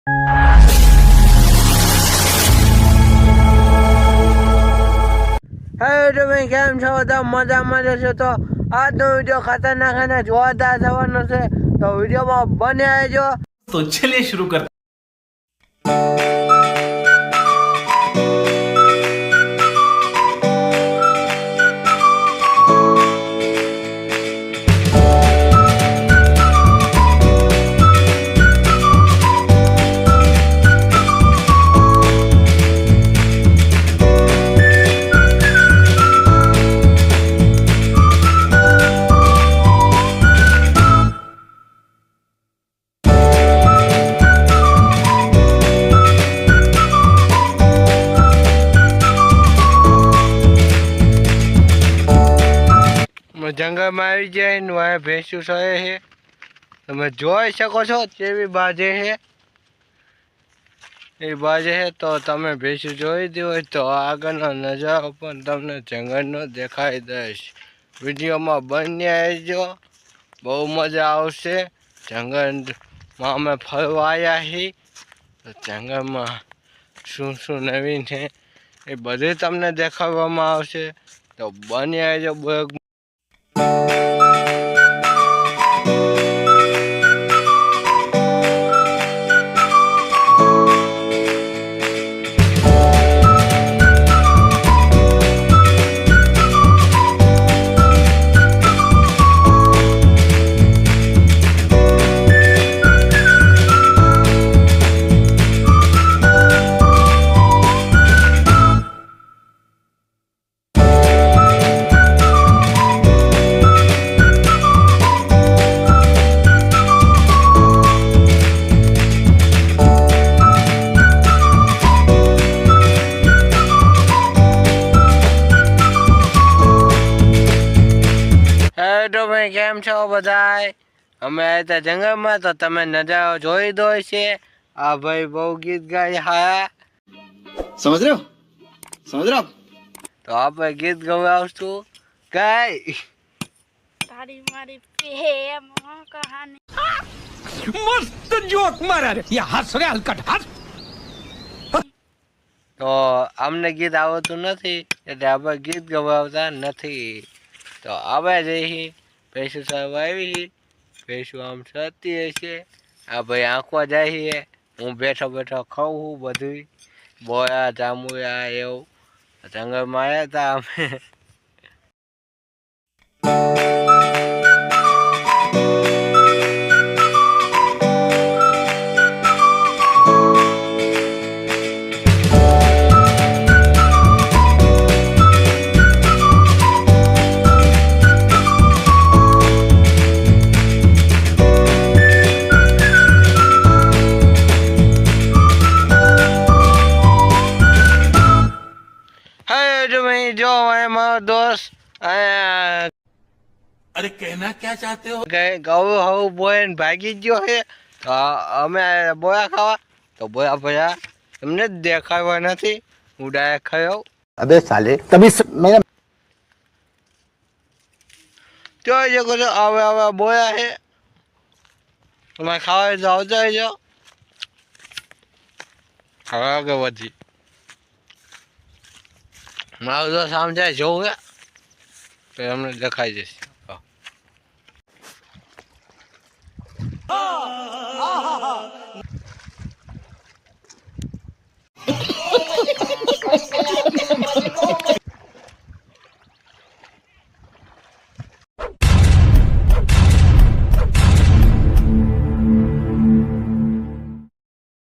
હે તમે કેમ છો? તો મજામાં જશો તો આજનો વિડીયો ખતરનાક અને જોરદાર થવાનો છે, તો વિડીયોમાં બને રહેજો. તો ચલિए शुरू करते જંગલમાં આવી જાય ને વાય ભેંસું સહે છે, તમે જોઈ શકો છો કેવી બાજે છે. એ બાજે છે તો તમે ભેંસું જોઈ દો હોય તો આગળનો નજારો પણ તમને જંગલનો દેખાઈ દઈશ. વિડીયોમાં બન્યા રહેજો, બહુ મજા આવશે. જંગલમાં અમે ફરવા આવ્યા છીએ, તો જંગલમાં શું શું નવીન છે એ બધું તમને દેખાડવામાં આવશે, તો બન્યા રહેજો. તો ભાઈ કેમ છો બધાય? અમે આવ્યા જંગલમાં, તો તમે નજારો જોઈ દો છે. આ ભાઈ બહુ ગીત ગાય હા, समझ रहे हो समझ रहे हो તો આપણે ગીત ગવાવશું. ગાય તારી મારી પ્રેમ કહાની. मस्त जोक मारा रे ये हंस रे हलकट हंस. તો અમને ગીત આવડતું નથી એટલે આપણે ગીત ગવાવતા નથી. તો આવે જઈ ભેંસું સાહેબ આવી, ભેંસું આમ સતી હશે. આ ભાઈ આંખવા જાય છે, હું બેઠો બેઠો ખાઉં બધું બોયા જાંબુયા એવું. જંગલમાં આવ્યા હતા અમે. જો મારો દોસ્ત अरे कहना क्या चाहते हो? ગૌ હવ બોય ભાગી ગયો છે, તો અમે બોયા ખાવા, તો બોયા ભયા એમને જ દેખાડવા નથી. હું ડાયરેક્ટ ખાયો. अबे साले तभी मैंने જોઈ શકો છો હવે હવે બોયા છે. તમે ખાવા તો આવતા રહેજો. હવે આગળ વધી મારું દોસ્ત આમ જાય જોવું તો એમને દેખાઈ જશે.